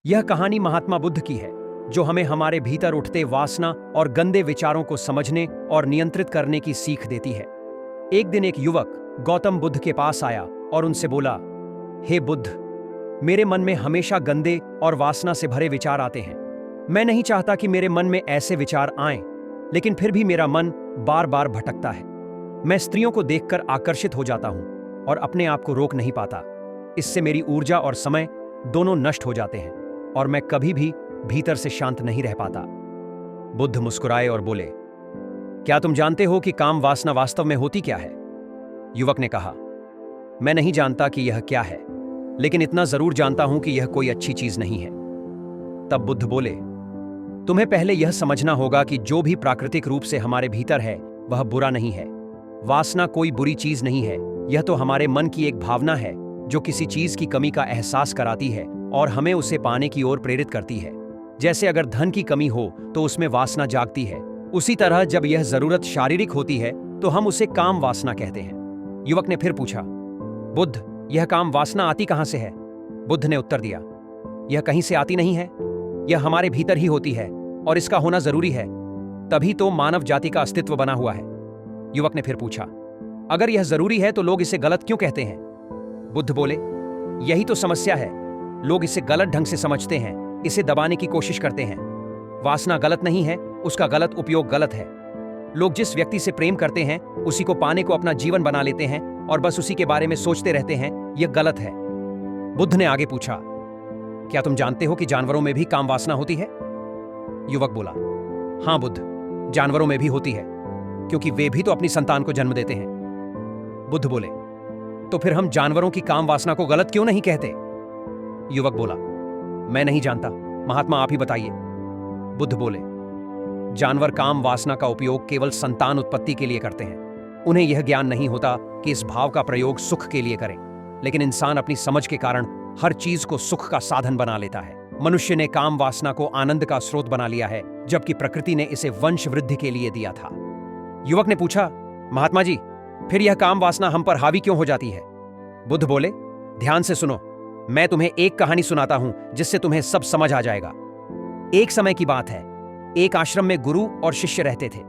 यह कहानी महात्मा बुद्ध की है, जो हमें हमारे भीतर उठते वासना और गंदे विचारों को समझने और नियंत्रित करने की सीख देती है। एक दिन एक युवक गौतम बुद्ध के पास आया और उनसे बोला, हे बुद्ध, मेरे मन में हमेशा गंदे और वासना से भरे विचार आते हैं। मैं नहीं चाहता कि मेरे मन में ऐसे विचार आएं, लेकिन फिर भी मेरा मन बार बार भटकता है। मैं स्त्रियों को देखकर आकर्षित हो जाता हूं और अपने आप को रोक नहीं पाता। इससे मेरी ऊर्जा और समय दोनों नष्ट हो जाते हैं और मैं कभी भी भीतर से शांत नहीं रह पाता। बुद्ध मुस्कुराए और बोले, क्या तुम जानते हो कि काम वासना वास्तव में होती क्या है? युवक ने कहा, मैं नहीं जानता कि यह क्या है, लेकिन इतना जरूर जानता हूं कि यह कोई अच्छी चीज नहीं है। तब बुद्ध बोले, तुम्हें पहले यह समझना होगा कि जो भी प्राकृतिक रूप से हमारे भीतर है वह बुरा नहीं है। वासना कोई बुरी चीज नहीं है, यह तो हमारे मन की एक भावना है जो किसी चीज की कमी का एहसास कराती है और हमें उसे पाने की ओर प्रेरित करती है। जैसे अगर धन की कमी हो तो उसमें वासना जागती है, उसी तरह जब यह जरूरत शारीरिक होती है तो हम उसे काम वासना कहते हैं। युवक ने फिर पूछा, बुद्ध, यह काम वासना आती कहां से है? बुद्ध ने उत्तर दिया, यह कहीं से आती नहीं है, यह हमारे भीतर ही होती है और इसका होना जरूरी है, तभी तो मानव जाति का अस्तित्व बना हुआ है। युवक ने फिर पूछा, अगर यह जरूरी है तो लोग इसे गलत क्यों कहते हैं? बुद्ध बोले, यही तो समस्या है, लोग इसे गलत ढंग से समझते हैं, इसे दबाने की कोशिश करते हैं। वासना गलत नहीं है, उसका गलत उपयोग गलत है। लोग जिस व्यक्ति से प्रेम करते हैं उसी को पाने को अपना जीवन बना लेते हैं और बस उसी के बारे में सोचते रहते हैं, यह गलत है। बुद्ध ने आगे पूछा, क्या तुम जानते हो कि जानवरों में भी काम वासना होती है? युवक बोला, हां बुद्ध, जानवरों में भी होती है, क्योंकि वे भी तो अपनी संतान को जन्म देते हैं। बुद्ध बोले, तो फिर हम जानवरों की काम वासना को गलत क्यों नहीं कहते? युवक बोला, मैं नहीं जानता, महात्मा आप ही बताइए। बुद्ध बोले, जानवर काम वासना का उपयोग केवल संतान उत्पत्ति के लिए करते हैं। उन्हें यह ज्ञान नहीं होता कि इस भाव का प्रयोग सुख के लिए करें, लेकिन इंसान अपनी समझ के कारण हर चीज को सुख का साधन बना लेता है। मनुष्य ने काम वासना को आनंद का स्रोत बना लिया है, जबकि प्रकृति ने इसे वंश वृद्धि के लिए दिया था। युवक ने पूछा, महात्मा जी, फिर यह काम वासना हम पर हावी क्यों हो जाती है? बुद्ध बोले, ध्यान से सुनो, मैं तुम्हें एक कहानी सुनाता हूं जिससे तुम्हें सब समझ आ जाएगा। एक समय की बात है, एक आश्रम में गुरु और शिष्य रहते थे।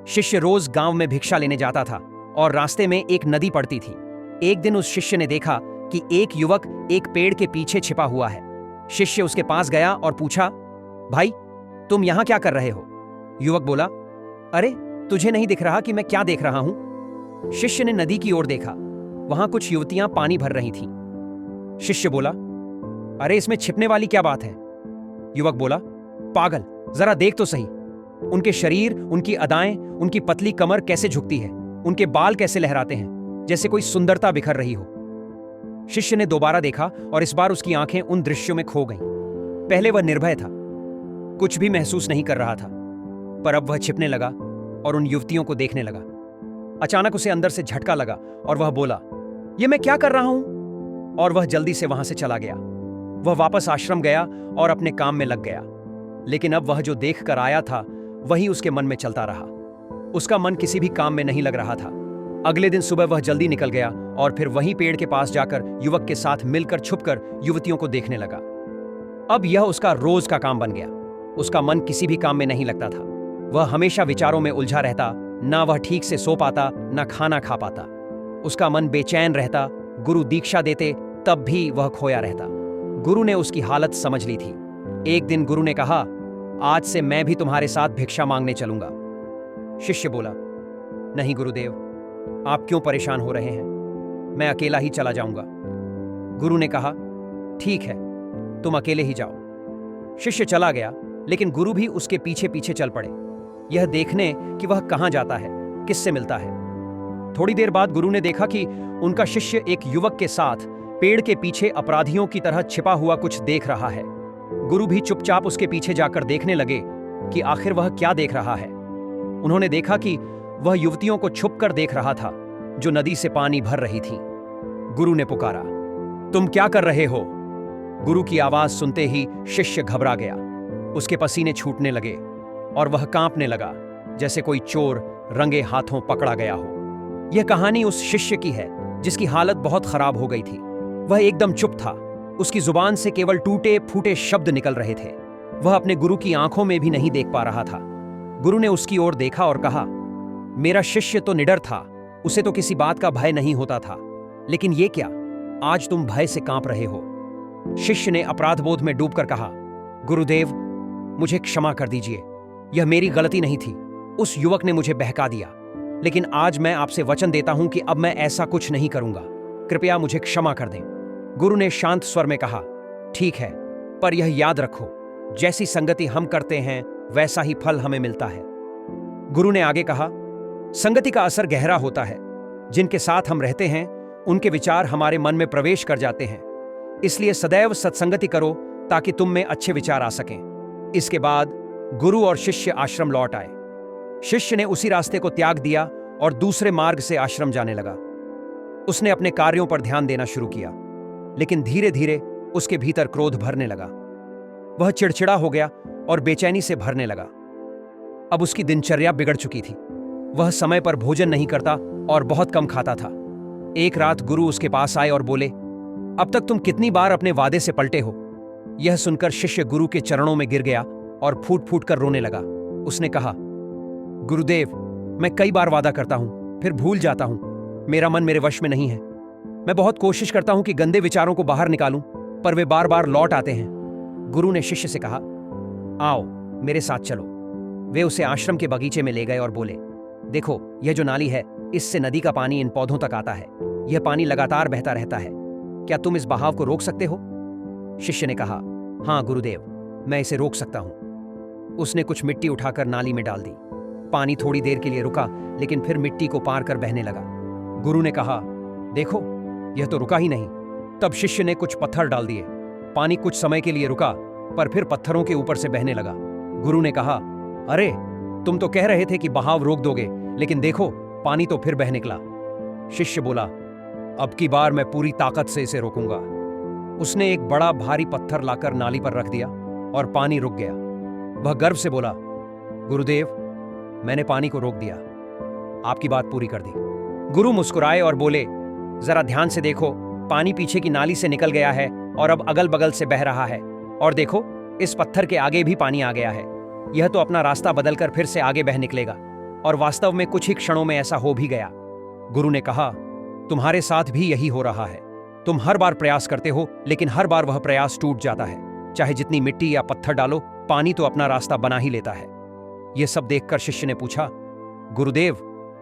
शिष्य रोज गांव में भिक्षा लेने जाता था और रास्ते में एक नदी पड़ती थी। एक दिन उस शिष्य ने देखा कि एक युवक एक पेड़ के पीछे छिपा हुआ है। शिष्य उसके पास गया और पूछा, भाई, तुम यहां क्या कर रहे हो? युवक बोला, अरे, तुझे नहीं दिख रहा कि मैं क्या देख रहा हूं? शिष्य ने नदी की ओर देखा, वहां कुछ युवतियां पानी भर रही थीं। शिष्य बोला, अरे, इसमें छिपने वाली क्या बात है? युवक बोला, पागल, जरा देख तो सही। उनके शरीर, उनकी अदाएं, उनकी पतली कमर कैसे झुकती है, उनके बाल कैसे लहराते हैं, जैसे कोई सुंदरता बिखर रही हो। शिष्य ने दोबारा देखा और इस बार उसकी आंखें उन दृश्यों में खो गईं। पहले वह निर्भय था, कुछ भी महसूस नहीं कर रहा था, पर अब वह छिपने लगा और उन युवतियों को देखने लगा। अचानक उसे अंदर से झटका लगा और वह बोला, यह मैं क्या कर रहा हूं? और वह जल्दी से वहां से चला गया। वह वापस आश्रम गया और अपने काम में लग गया, लेकिन अब वह जो देख कर आया था वही उसके मन में चलता रहा। उसका मन किसी भी काम में नहीं लग रहा था। अगले दिन सुबह वह जल्दी निकल गया और फिर वहीं पेड़ के पास जाकर युवक के साथ मिलकर छुपकर युवतियों को देखने लगा। अब यह उसका रोज का काम बन गया। उसका मन किसी भी काम में नहीं लगता था। वह हमेशा विचारों में उलझा रहता, ना वह ठीक से सो पाता, ना खाना खा पाता। उसका मन बेचैन रहता। गुरु दीक्षा देते तब भी वह खोया रहता। गुरु ने उसकी हालत समझ ली थी। एक दिन गुरु ने कहा, आज से मैं भी तुम्हारे साथ भिक्षा मांगने चलूंगा। शिष्य बोला, नहीं गुरुदेव, आप क्यों परेशान हो रहे हैं? मैं अकेला ही चला जाऊंगा। गुरु ने कहा, ठीक है, तुम अकेले ही जाओ। शिष्य चला गया, लेकिन गुरु भी उसके पीछे पीछे चल पड़े, यह देखने कि वह कहां जाता है, किससे मिलता है। थोड़ी देर बाद गुरु ने देखा कि उनका शिष्य एक युवक के साथ पेड़ के पीछे अपराधियों की तरह छिपा हुआ कुछ देख रहा है। गुरु भी चुपचाप उसके पीछे जाकर देखने लगे कि आखिर वह क्या देख रहा है। उन्होंने देखा कि वह युवतियों को छुपकर देख रहा था जो नदी से पानी भर रही थी। गुरु ने पुकारा, तुम क्या कर रहे हो? गुरु की आवाज सुनते ही शिष्य घबरा गया। उसके पसीने छूटने लगे और वह कांपने लगा, जैसे कोई चोर रंगे हाथों पकड़ा गया हो। यह कहानी उस शिष्य की है जिसकी हालत बहुत खराब हो गई थी। वह एकदम चुप था, उसकी जुबान से केवल टूटे फूटे शब्द निकल रहे थे। वह अपने गुरु की आंखों में भी नहीं देख पा रहा था। गुरु ने उसकी ओर देखा और कहा, मेरा शिष्य तो निडर था, उसे तो किसी बात का भय नहीं होता था, लेकिन ये क्या, आज तुम भय से कांप रहे हो। शिष्य ने अपराधबोध में डूबकर कहा, गुरुदेव, मुझे क्षमा कर दीजिए, यह मेरी गलती नहीं थी। उस युवक ने मुझे बहका दिया, लेकिन आज मैं आपसे वचन देता हूं कि अब मैं ऐसा कुछ नहीं करूंगा। कृपया मुझे क्षमा कर दें। गुरु ने शांत स्वर में कहा, ठीक है, पर यह याद रखो, जैसी संगति हम करते हैं वैसा ही फल हमें मिलता है। गुरु ने आगे कहा, संगति का असर गहरा होता है। जिनके साथ हम रहते हैं उनके विचार हमारे मन में प्रवेश कर जाते हैं, इसलिए सदैव सत्संगति करो ताकि तुम में अच्छे विचार आ सकें। इसके बाद गुरु और शिष्य आश्रम लौट आए। शिष्य ने उसी रास्ते को त्याग दिया और दूसरे मार्ग से आश्रम जाने लगा। उसने अपने कार्यों पर ध्यान देना शुरू किया, लेकिन धीरे धीरे उसके भीतर क्रोध भरने लगा। वह चिड़चिड़ा हो गया और बेचैनी से भरने लगा। अब उसकी दिनचर्या बिगड़ चुकी थी। वह समय पर भोजन नहीं करता और बहुत कम खाता था। एक रात गुरु उसके पास आए और बोले, अब तक तुम कितनी बार अपने वादे से पलटे हो। यह सुनकर शिष्य गुरु के चरणों में गिर गया और फूट फूट कर रोने लगा। उसने कहा, गुरुदेव, मैं कई बार वादा करता हूं, फिर भूल जाता हूं। मेरा मन मेरे वश में नहीं है। मैं बहुत कोशिश करता हूं कि गंदे विचारों को बाहर निकालूं, पर वे बार बार लौट आते हैं। गुरु ने शिष्य से कहा, आओ मेरे साथ चलो। वे उसे आश्रम के बगीचे में ले गए और बोले, देखो, यह जो नाली है, इससे नदी का पानी इन पौधों तक आता है। यह पानी लगातार बहता रहता है। क्या तुम इस बहाव को रोक सकते हो? शिष्य ने कहा, हाँ गुरुदेव, मैं इसे रोक सकता हूं। उसने कुछ मिट्टी उठाकर नाली में डाल दी। पानी थोड़ी देर के लिए रुका, लेकिन फिर मिट्टी को पार कर बहने लगा। गुरु ने कहा, देखो, यह तो रुका ही नहीं। तब शिष्य ने कुछ पत्थर डाल दिए। पानी कुछ समय के लिए रुका, पर फिर पत्थरों के ऊपर से बहने लगा। गुरु ने कहा, अरे, तुम तो कह रहे थे कि बहाव रोक दोगे, लेकिन देखो, पानी तो फिर बह निकला। शिष्य बोला, अब की बार मैं पूरी ताकत से इसे रोकूंगा। उसने एक बड़ा भारी पत्थर लाकर नाली पर रख दिया और पानी रुक गया। वह गर्व से बोला, गुरुदेव, मैंने पानी को रोक दिया, आपकी बात पूरी कर दी। गुरु मुस्कुराए और बोले, जरा ध्यान से देखो, पानी पीछे की नाली से निकल गया है और अब अगल बगल से बह रहा है। और देखो, इस पत्थर के आगे भी पानी आ गया है। यह तो अपना रास्ता बदलकर फिर से आगे बह निकलेगा। और वास्तव में कुछ ही क्षणों में ऐसा हो भी गया। गुरु ने कहा, तुम्हारे साथ भी यही हो रहा है। तुम हर बार प्रयास करते हो, लेकिन हर बार वह प्रयास टूट जाता है। चाहे जितनी मिट्टी या पत्थर डालो, पानी तो अपना रास्ता बना ही लेता है। यह सब देखकर शिष्य ने पूछा, गुरुदेव,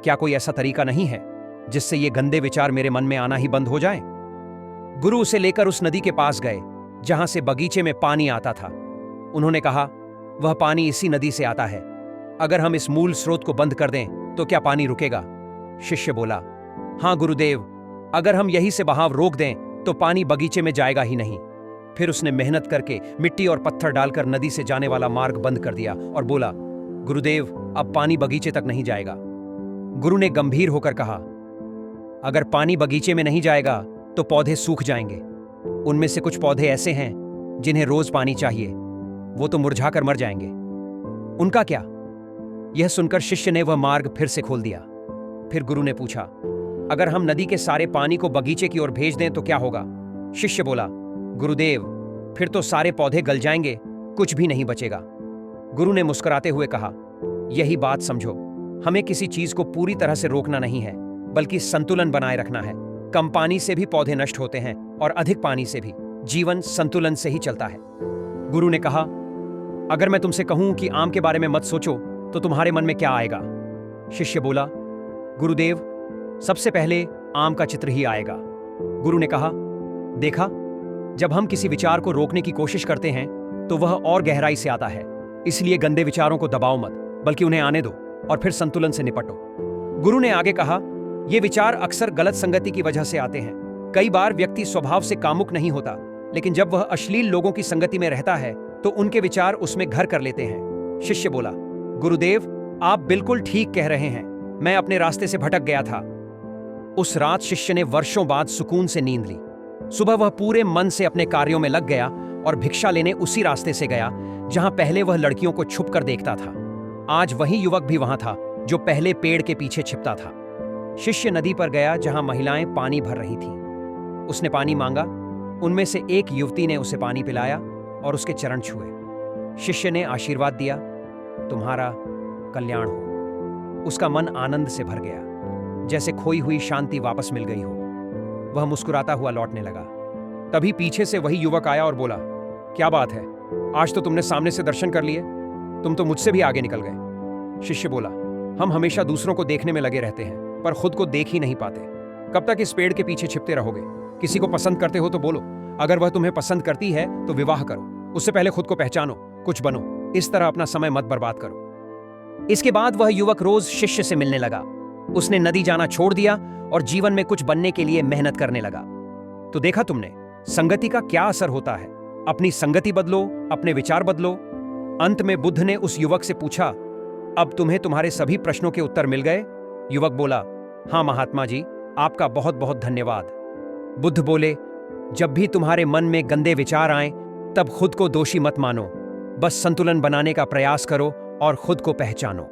क्या कोई ऐसा तरीका नहीं है जिससे ये गंदे विचार मेरे मन में आना ही बंद हो जाएं? गुरु उसे लेकर उस नदी के पास गए जहां से बगीचे में पानी आता था। उन्होंने कहा, वह पानी इसी नदी से आता है। अगर हम इस मूल स्रोत को बंद कर दें तो क्या पानी रुकेगा? शिष्य बोला, हाँ गुरुदेव, अगर हम यही से बहाव रोक दें तो पानी बगीचे में जाएगा ही नहीं। फिर उसने मेहनत करके मिट्टी और पत्थर डालकर नदी से जाने वाला मार्ग बंद कर दिया और बोला, गुरुदेव, अब पानी बगीचे तक नहीं जाएगा। गुरु ने गंभीर होकर कहा, अगर पानी बगीचे में नहीं जाएगा तो पौधे सूख जाएंगे। उनमें से कुछ पौधे ऐसे हैं जिन्हें रोज पानी चाहिए, वो तो मुरझाकर मर जाएंगे। उनका क्या? यह सुनकर शिष्य ने वह मार्ग फिर से खोल दिया। फिर गुरु ने पूछा, अगर हम नदी के सारे पानी को बगीचे की ओर भेज दें तो क्या होगा? शिष्य बोला, गुरुदेव, फिर तो सारे पौधे गल जाएंगे, कुछ भी नहीं बचेगा। गुरु ने मुस्कुराते हुए कहा, यही बात समझो, हमें किसी चीज को पूरी तरह से रोकना नहीं है, बल्कि संतुलन बनाए रखना है। कम पानी से भी पौधे नष्ट होते हैं और अधिक पानी से भी। जीवन संतुलन से ही चलता है। गुरु ने कहा, अगर मैं तुमसे कहूं कि आम के बारे में मत सोचो तो तुम्हारे मन में क्या आएगा? शिष्य बोला, गुरुदेव, सबसे पहले आम का चित्र ही आएगा। गुरु ने कहा, देखा, जब हम किसी विचार को रोकने की कोशिश करते हैं तो वह और गहराई से आता है। इसलिए गंदे विचारों को दबाओ मत, बल्कि उन्हें आने दो और फिर संतुलन से निपटो। गुरु ने आगे कहा, ये विचार अक्सर गलत संगति की वजह से आते हैं। कई बार व्यक्ति स्वभाव से कामुक नहीं होता, लेकिन जब वह अश्लील लोगों की संगति में रहता है तो उनके विचार उसमें घर कर लेते हैं। शिष्य बोला, गुरुदेव, आप बिल्कुल ठीक कह रहे हैं, मैं अपने रास्ते से भटक गया था। उस रात शिष्य ने वर्षों बाद सुकून से नींद ली। सुबह वह पूरे मन से अपने कार्यों में लग गया और भिक्षा लेने उसी रास्ते से गया जहां पहले वह लड़कियों को छुपकर देखता था। आज वही युवक भी वहां था जो पहले पेड़ के पीछे छिपता था। शिष्य नदी पर गया जहां महिलाएं पानी भर रही थीं। उसने पानी मांगा उनमें से एक युवती ने उसे पानी पिलाया और उसके चरण छुए। शिष्य ने आशीर्वाद दिया, तुम्हारा कल्याण हो। उसका मन आनंद से भर गया, जैसे खोई हुई शांति वापस मिल गई हो। वह मुस्कुराता हुआ लौटने लगा। तभी पीछे से वही युवक आया और बोला, क्या बात है, आज तो तुमने सामने से दर्शन कर लिए, तुम तो मुझसे भी आगे निकल गए। शिष्य बोला, हम हमेशा दूसरों को देखने में लगे रहते हैं, पर खुद को देख ही नहीं पाते। कब तक इस पेड़ के पीछे छिपते रहोगे? किसी को पसंद करते हो तो बोलो, अगर वह तुम्हें पसंद करती है तो विवाह करो, उससे पहले खुद को पहचानो, कुछ बनो। इस तरह अपना समय मत बर्बाद करो। इसके बाद वह युवक रोज शिष्य से मिलने लगा। उसने नदी जाना छोड़ दिया और जीवन में कुछ बनने के लिए मेहनत करने लगा। तो देखा तुमने, संगति का क्या असर होता है। अपनी संगति बदलो, अपने विचार बदलो। अंत में बुद्ध ने उस युवक से पूछा, अब तुम्हें तुम्हारे सभी प्रश्नों के उत्तर मिल गए? युवक बोला, हाँ महात्मा जी, आपका बहुत बहुत धन्यवाद। बुद्ध बोले, जब भी तुम्हारे मन में गंदे विचार आए तब खुद को दोषी मत मानो, बस संतुलन बनाने का प्रयास करो और खुद को पहचानो।